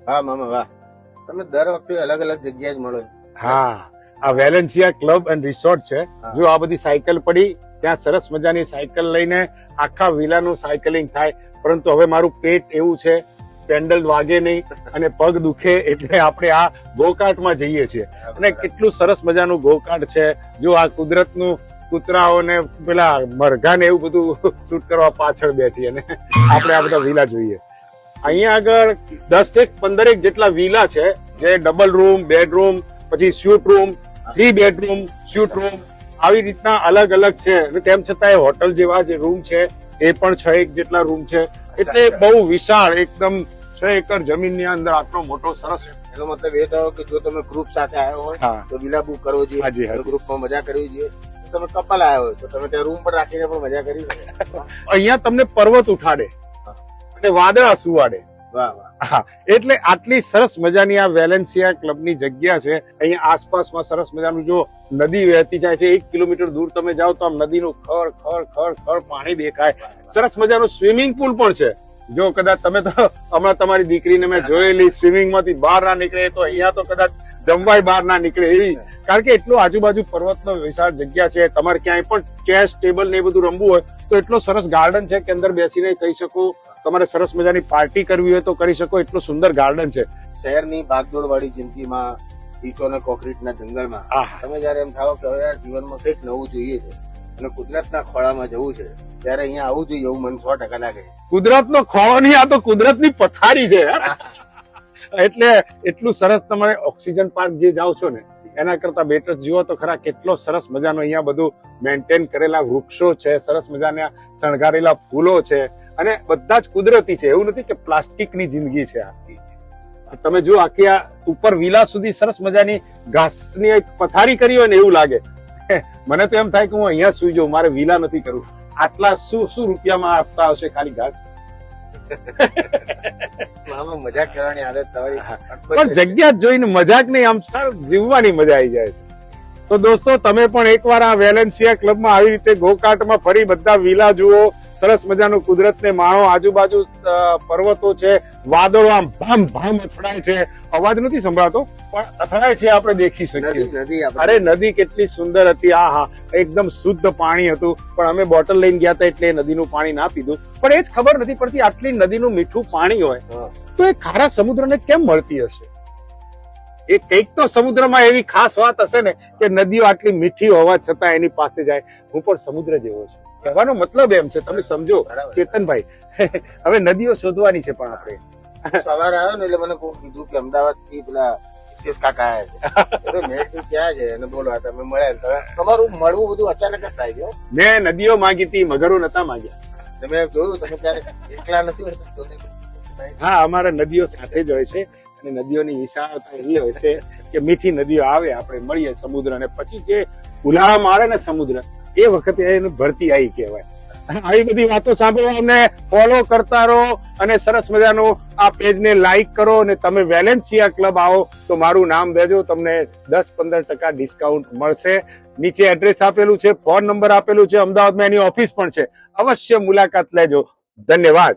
હા મામા વાહ, તમે દર વખતે અલગ અલગ જગ્યાએ જ મળો. હા, આ વેલેન્સિયા ક્લબ એન્ડ રિસોર્ટ છે. જો આ બધી સાયકલ પડી, ત્યાં સરસ મજાની સાયકલ લઈને આખા વિલાનું સાયકલિંગ થાય. પરંતુ હવે મારું પેટ એવું છે, પેન્ડલ વાગે નહીં અને પગ દુખે, એટલે આપણે આ ગોકાર્ટમાં જઈએ છીએ. અને કેટલું સરસ મજાનું ગોકાર્ટ છે. જો આ કુદરતનું કૂતરાઓને પેલા મરઘા ને એવું બધું શૂટ કરવા પાછળ બેઠી અને આપણે આ બધા વિલા જોઈએ. અહીંયા આગળ 10-15 જેટલા વિલા છે, જે ડબલ રૂમ, બેડરૂમ, પછી suite room, 3 bedroom, suite room, આવી રીતના અલગ અલગ છે. અને તેમ છતાં હોટલ જેવા જે રૂમ છે એ પણ 6 જેટલા રૂમ છે. એટલે બહુ વિશાળ, એકદમ 6 એકર જમીનની અંદર આટલો મોટો સરસ. એનો મતલબ એ થયો કે જો તમે ગ્રુપ સાથે આવ્યો હોય તો વિલા બુક કરવો જોઈએ, ગ્રુપમાં મજા કરવી જોઈએ. તમે કપલ આવ્યો હોય તો તમે ત્યાં રૂમ પર રાખીને પણ મજા કરી શકો. અહીંયા તમને પર્વત ઉઠાડે અને વાદળા સુવાડે. વાહ વાહ. હા, એટલે આટલી સરસ મજાની આ વેલેન્સિયા ક્લબની જગ્યા છે. અહીંયા આસપાસમાં સરસ મજાનું જો નદી વહેતી જાય છે, 1 કિલોમીટર દૂર તમે જાઓ તો આમ નદીનું ખળ ખળ ખળ ખળ પાણી દેખાય. સરસ મજાનું સ્વિમિંગ પુલ પણ છે. જો કદાચ તમે તો હમણાં તમારી દીકરીને મેં જોયેલી સ્વિમિંગ માંથી બહાર ના નીકળે, તો અહીંયા તો કદાચ જમવાય બહાર ના નીકળે એવી, કારણ કે એટલું આજુબાજુ પર્વતનો વિશાળ જગ્યા છે. તમારે ક્યાંય પણ ચેસ ટેબલ ને એ બધું રમવું હોય તો એટલો સરસ ગાર્ડન છે કે અંદર બેસીને કહી શકો. તમારે સરસ મજાની પાર્ટી કરવી હોય તો કરી શકો, એટલું સુંદર ગાર્ડન છે. શહેરની ભાગદોડ વાળી જિંદગીમાં, ઈંટો અને કોન્ક્રીટના જંગલમાં તમે જયારે એમ થાવો કે હવે યાર જીવનમાં કંઈક નવું જોઈએ છે અને કુદરતના ખોળામાં જવું છે, ત્યારે અહીંયા આવવું જોઈએ એવું મને 100% લાગે. કુદરતનો ખોળો નહીં, આ તો કુદરતની પથારી છે. એટલે એટલું સરસ. તમારે ઓક્સિજન પાર્ક જે જાઓ છો ને એના કરતા બેટર જુઓ તો ખરા, કેટલો સરસ મજાનો અહીંયા બધું મેન્ટેન કરેલા વૃક્ષો છે, સરસ મજાના શણગારેલા ફૂલો છે, અને બધા જ કુદરતી છે. એવું નથી કે પ્લાસ્ટિકની જિંદગી છે આખી. તમે જો આખી આ ઉપર વિલા સુધી સરસ મજાની ઘાસની એક પથારી કરી હોય ને એવું લાગે. મને તો એમ થાય કે હું અહીંયા સુઈ જાઉં, મારે વિલા નથી કરવું. આટલા શું રૂપિયામાં આપતા હશે ખાલી ઘાસ. મજાક કરવાની આદત તમારી, પણ જગ્યા જોઈને મજાક નહીં, આમ જીવવાની મજા આવી જાય છે. તો દોસ્તો, તમે પણ એકવાર આ વેલેન્સિયા ક્લબમાં આવી રીતે ગોકાર્ટમાં ફરી બધા વિલા જુઓ, સરસ મજાનું કુદરતને માણો. આજુબાજુ પર્વતો છે, વાદળો આમ ભામ ભામ અથડાય છે. અવાજ નથી સંભળાતો પણ અથડાય છે, આપણે દેખી શકીએ. અરે નદી કેટલી સુંદર હતી. હા, એકદમ શુદ્ધ પાણી હતું. પણ અમે બોટલ લઈને ગયા હતા એટલે નદીનું પાણી ના પીધું. પણ એ જ ખબર નથી પડતી, આટલી નદીનું મીઠું પાણી હોય તો એ ખારા સમુદ્રને કેમ મળતી હશે? એ કંઈક તો સમુદ્રમાં એવી ખાસ વાત હશે ને કે નદીઓ આટલી મીઠી હોવા છતાં એની પાસે જાય. હું પણ સમુદ્ર જેવો છું, કહેવાનો મતલબ એમ છે, તમે સમજો ચેતનભાઈ. હવે નદીઓ શોધવાની છે. પણ આપણે સવારે આવ્યો ને એટલે મને કોઈ કીધું કે અમદાવાદ થી પેલા હિતેશ કાકા આવ્યા છે. મેં તું ક્યાં છે અને બોલો તમે મળ્યા. તમારું મળવું બધું અચાનક જ થાય છે. મેં નદીઓ માંગી હતી, મગરો નતા માંગ્યા. તમે જોયું, તમે ક્યારે એકલા નથી. હા, અમારા નદીઓ સાથે જ હોય છે. અને નદીઓની વિશાળતા એવી હોય છે કે મીઠી નદીઓ આવે, આપણે મળીએ સમુદ્ર, અને પછી જે ઉલાળામાં આવે ને સમુદ્ર, એ વખતે એનું ભરતી આવી કહેવાય. આવી બધી વાતો સાંભળવા અમને ફોલો કરતા રહો અને સરસ મજાનું આ પેજને લાઈક કરો. અને તમે વેલેન્સિયા ક્લબ આવો તો મારું નામ દેજો, તમને 10-15% ડિસ્કાઉન્ટ મળશે. નીચે એડ્રેસ આપેલું છે, ફોન નંબર આપેલું છે, અમદાવાદમાં એની ઓફિસ પણ છે. અવશ્ય મુલાકાત લેજો. ધન્યવાદ.